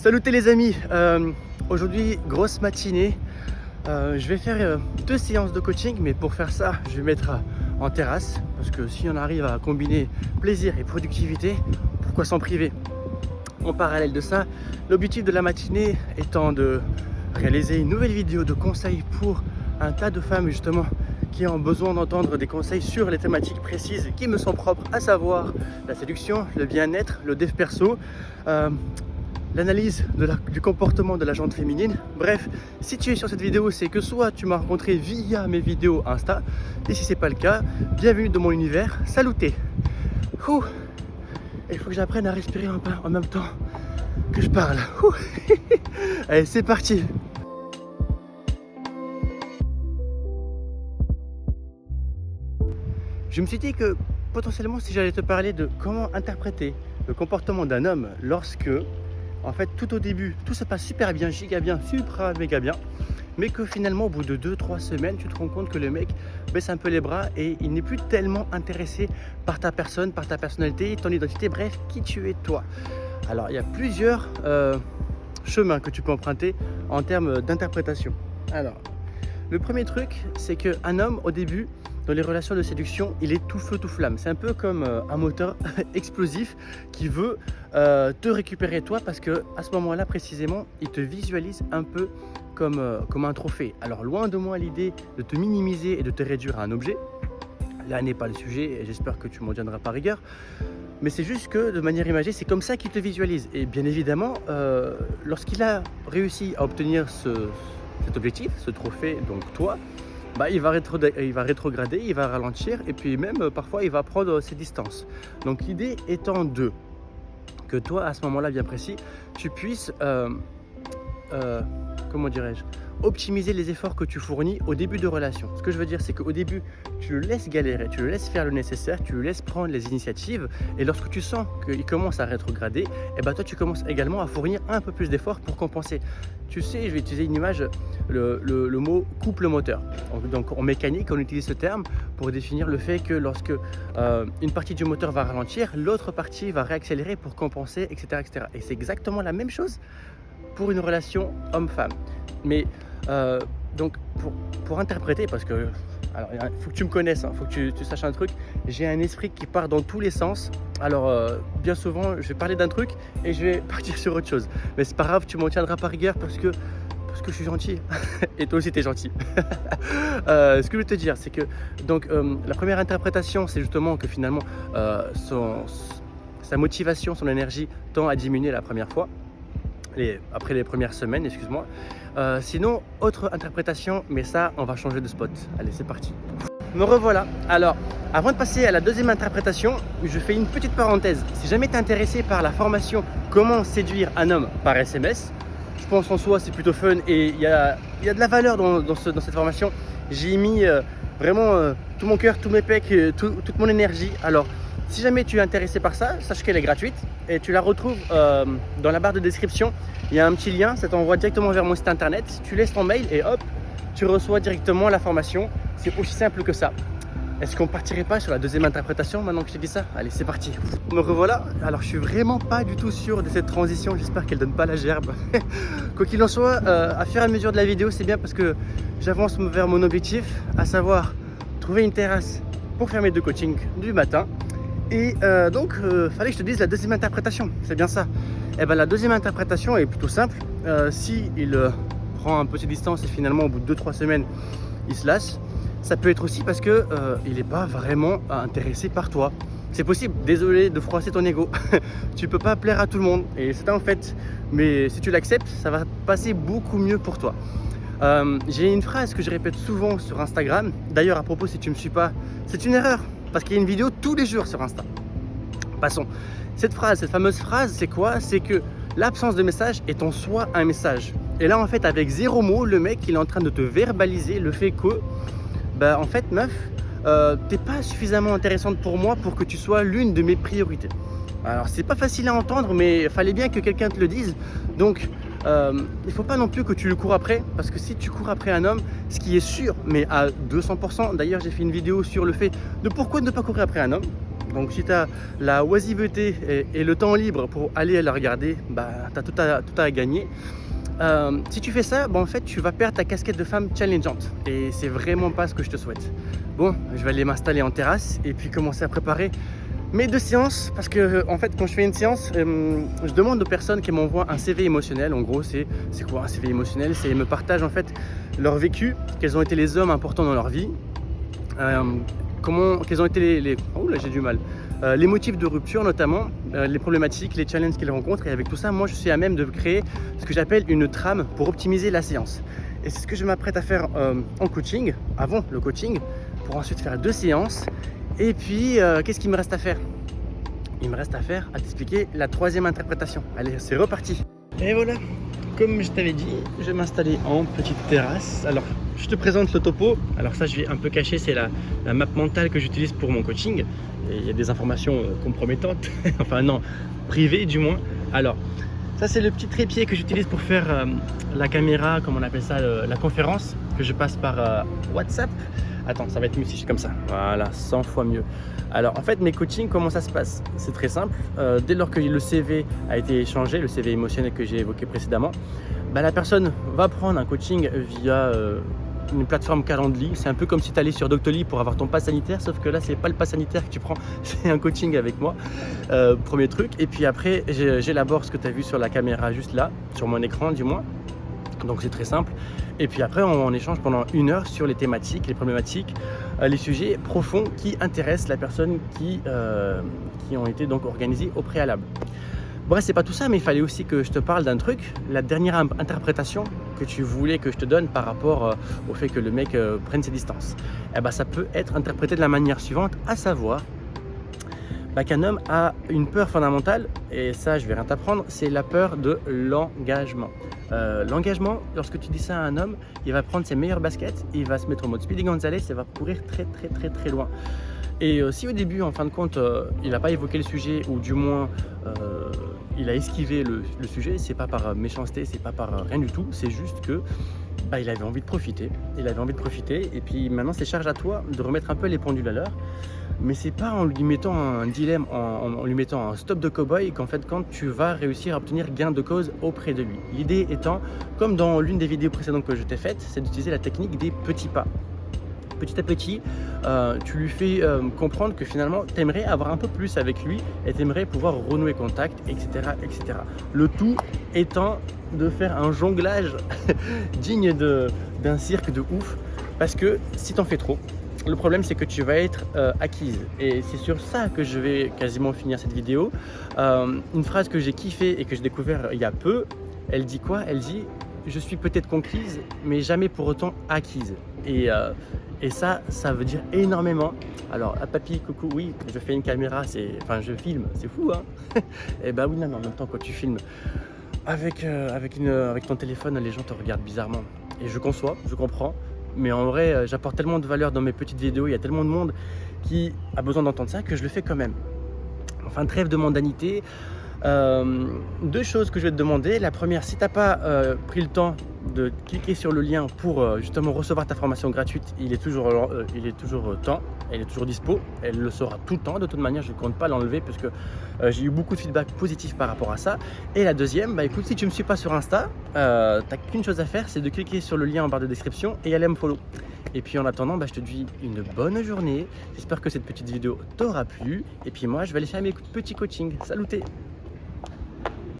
Salut les amis, aujourd'hui grosse matinée. Je vais faire 2 séances de coaching, mais pour faire ça je vais mettre en terrasse parce que si on arrive à combiner plaisir et productivité, pourquoi s'en priver? En parallèle de ça, l'objectif de la matinée étant de réaliser une nouvelle vidéo de conseils pour un tas de femmes justement qui ont besoin d'entendre des conseils sur les thématiques précises qui me sont propres, à savoir la séduction, le bien-être, le dev perso, l'analyse du comportement de la jante féminine. Bref, si tu es sur cette vidéo, c'est que soit tu m'as rencontré via mes vidéos Insta, et si c'est pas le cas, bienvenue dans mon univers, saluté. Il faut que j'apprenne à respirer un peu en même temps que je parle. Allez, c'est parti. Je me suis dit que potentiellement si j'allais te parler de comment interpréter le comportement d'un homme lorsque, en fait, tout au début, tout se passe super bien, giga bien, supra méga bien, mais que finalement au bout de 2-3 semaines, tu te rends compte que le mec baisse un peu les bras et il n'est plus tellement intéressé par ta personne, par ta personnalité, ton identité, bref, qui tu es toi. Alors il y a plusieurs chemins que tu peux emprunter en termes d'interprétation. Alors, le premier truc, c'est qu'un homme au début, dans les relations de séduction, il est tout feu tout flamme. C'est un peu comme un moteur explosif qui veut te récupérer toi, parce que à ce moment-là précisément, il te visualise un peu comme un trophée. Alors loin de moi l'idée de te minimiser et de te réduire à un objet. Là n'est pas le sujet et j'espère que tu m'en tiendras par rigueur. Mais c'est juste que de manière imagée, c'est comme ça qu'il te visualise. Et bien évidemment, lorsqu'il a réussi à obtenir cet objectif, ce trophée, donc toi, il va rétrograder, il va ralentir et puis même parfois il va prendre ses distances. Donc l'idée étant que toi à ce moment-là bien précis, tu puisses, comment dirais-je, optimiser les efforts que tu fournis au début de relation. Ce que je veux dire, c'est qu'au début, tu le laisses galérer, tu le laisses faire le nécessaire, tu le laisses prendre les initiatives et lorsque tu sens qu'il commence à rétrograder, toi tu commences également à fournir un peu plus d'efforts pour compenser. Tu sais, je vais utiliser une image, le mot couple moteur. Donc en mécanique, on utilise ce terme pour définir le fait que lorsque une partie du moteur va ralentir, l'autre partie va réaccélérer pour compenser, etc. etc. Et c'est exactement la même chose pour une relation homme-femme. Mais donc pour interpréter, parce que alors il faut que tu me connaisses, faut que tu saches un truc, j'ai un esprit qui part dans tous les sens. Alors bien souvent je vais parler d'un truc et je vais partir sur autre chose, mais c'est pas grave, tu m'en tiendras par rigueur parce que je suis gentil et toi aussi t'es gentil. Ce que je veux te dire, c'est que donc la première interprétation, c'est justement que finalement sa motivation, son énergie tend à diminuer la première fois, après les premières semaines, excuse-moi. Sinon, autre interprétation, mais ça, on va changer de spot. Allez, c'est parti. Me revoilà. Alors, avant de passer à la deuxième interprétation, je fais une petite parenthèse. Si jamais tu es intéressé par la formation Comment séduire un homme par SMS, je pense en soi c'est plutôt fun et il y a de la valeur dans cette formation. J'ai mis vraiment tout mon cœur, tous mes pecs, toute mon énergie. Alors, si jamais tu es intéressé par ça, sache qu'elle est gratuite et tu la retrouves dans la barre de description. Il y a un petit lien, ça t'envoie directement vers mon site internet. Tu laisses ton mail et hop, tu reçois directement la formation. C'est aussi simple que ça. Est-ce qu'on partirait pas sur la deuxième interprétation maintenant que je t'ai dit ça? Allez, c'est parti. Me revoilà. Alors, je suis vraiment pas du tout sûr de cette transition. J'espère qu'elle donne pas la gerbe. Quoi qu'il en soit, à fur et à mesure de la vidéo, c'est bien parce que j'avance vers mon objectif, à savoir trouver une terrasse pour faire mes 2 coachings du matin. Et donc, fallait que je te dise la deuxième interprétation, c'est bien ça. La deuxième interprétation est plutôt simple. Si il prend un peu ses distances et finalement au bout de 2-3 semaines, il se lasse, ça peut être aussi parce que il n'est pas vraiment intéressé par toi. C'est possible, désolé de froisser ton ego. Tu peux pas plaire à tout le monde et c'est un fait. Mais si tu l'acceptes, ça va passer beaucoup mieux pour toi. J'ai une phrase que je répète souvent sur Instagram. D'ailleurs, à propos, si tu me suis pas, c'est une erreur. Parce qu'il y a une vidéo tous les jours sur Insta. Passons. Cette fameuse phrase, c'est quoi? C'est que l'absence de message est en soi un message. Et là, en fait, avec 0 mot, le mec, il est en train de te verbaliser le fait que, en fait, meuf, t'es pas suffisamment intéressante pour moi pour que tu sois l'une de mes priorités. Alors, c'est pas facile à entendre, mais il fallait bien que quelqu'un te le dise. Donc, il faut pas non plus que tu le cours après, parce que si tu cours après un homme, ce qui est sûr, mais à 200%, d'ailleurs j'ai fait une vidéo sur le fait de pourquoi ne pas courir après un homme, Donc si tu as la oisiveté et le temps libre pour aller la regarder, bah, tu as tout à gagner. Si tu fais ça, en fait, tu vas perdre ta casquette de femme challengeante. Et c'est vraiment pas ce que je te souhaite. Bon, je vais aller m'installer en terrasse et puis commencer à préparer mes 2 séances. Parce que, en fait, quand je fais une séance, je demande aux personnes qui m'envoient un CV émotionnel. En gros, c'est quoi un CV émotionnel? C'est ils me partagent en fait leur vécu, quels ont été les hommes importants dans leur vie. Quels ont été les motifs de rupture notamment, les problématiques, les challenges qu'ils rencontrent. Et avec tout ça, moi je suis à même de créer ce que j'appelle une trame pour optimiser la séance. Et c'est ce que je m'apprête à faire en coaching, avant le coaching, pour ensuite faire 2 séances. Et puis qu'est-ce qu'il me reste à faire? Il me reste à t'expliquer la 3e interprétation. Allez, c'est reparti. Et voilà, comme je t'avais dit, je vais m'installer en petite terrasse. Alors, je te présente le topo. Alors ça, je vais un peu cacher, c'est la map mentale que j'utilise pour mon coaching. Et il y a des informations compromettantes, enfin non, privées du moins. Alors, ça c'est le petit trépied que j'utilise pour faire la caméra, comme on appelle ça, la conférence, que je passe par WhatsApp. Attends, ça va être mieux si je suis comme ça. Voilà, 100 fois mieux. Alors en fait, mes coachings, comment ça se passe? C'est très simple. Dès lors que le CV a été échangé, le CV émotionnel que j'ai évoqué précédemment, la personne va prendre un coaching via une plateforme Calendly. C'est un peu comme si tu allais sur Doctolib pour avoir ton pass sanitaire, sauf que là, c'est pas le pass sanitaire que tu prends, c'est un coaching avec moi. Premier truc. Et puis après, j'élabore ce que tu as vu sur la caméra juste là, sur mon écran du moins. Donc c'est très simple. Et puis après, on échange pendant 1 heure sur les thématiques, les problématiques, les sujets profonds qui intéressent la personne qui ont été donc organisés au préalable. Bref, c'est pas tout ça, mais il fallait aussi que je te parle d'un truc, la dernière interprétation que tu voulais que je te donne par rapport au fait que le mec prenne ses distances. Ça peut être interprété de la manière suivante, à savoir qu'un homme a une peur fondamentale, et ça je vais rien t'apprendre, c'est la peur de l'engagement. L'engagement, lorsque tu dis ça à un homme, il va prendre ses meilleures baskets, il va se mettre en mode Speedy Gonzalez et va courir très loin. Et si au début, en fin de compte, il n'a pas évoqué le sujet, ou du moins il a esquivé le sujet, c'est pas par méchanceté, c'est pas par rien du tout, c'est juste que il avait envie de profiter. Et puis maintenant, c'est charge à toi de remettre un peu les pendules à l'heure. Mais c'est pas en lui mettant un dilemme, en lui mettant un stop de cow-boy qu'en fait, quand tu vas réussir à obtenir gain de cause auprès de lui. L'idée étant, comme dans l'une des vidéos précédentes que je t'ai faites, c'est d'utiliser la technique des petits pas. Petit à petit, tu lui fais comprendre que finalement, tu aimerais avoir un peu plus avec lui et tu aimerais pouvoir renouer contact, etc., etc. Le tout étant de faire un jonglage digne d'un cirque de ouf, parce que si tu en fais trop, le problème c'est que tu vas être acquise. Et c'est sur ça que je vais quasiment finir cette vidéo. Une phrase que j'ai kiffée et que j'ai découvert il y a peu, elle dit quoi? Elle dit: je suis peut-être conquise, mais jamais pour autant acquise. Et ça veut dire énormément. Alors, à papy, coucou, oui, je fais une caméra, je filme, c'est fou, hein. Et oui, non, mais en même temps, quand tu filmes avec ton téléphone, les gens te regardent bizarrement. Et je conçois, je comprends, mais en vrai, j'apporte tellement de valeur dans mes petites vidéos, il y a tellement de monde qui a besoin d'entendre ça que je le fais quand même. Enfin, trêve de mondanité. 2 choses que je vais te demander. La première, si tu n'as pas pris le temps de cliquer sur le lien pour justement recevoir ta formation gratuite, il est toujours temps, elle est toujours dispo, elle le sera tout le temps. De toute manière, je ne compte pas l'enlever parce que j'ai eu beaucoup de feedback positif par rapport à ça. Et la deuxième, écoute, si tu ne me suis pas sur Insta, tu n'as qu'une chose à faire, c'est de cliquer sur le lien en barre de description et aller me follow. Et puis en attendant, je te dis une bonne journée. J'espère que cette petite vidéo t'aura plu. Et puis moi, je vais aller faire mes petits coachings. Saluté!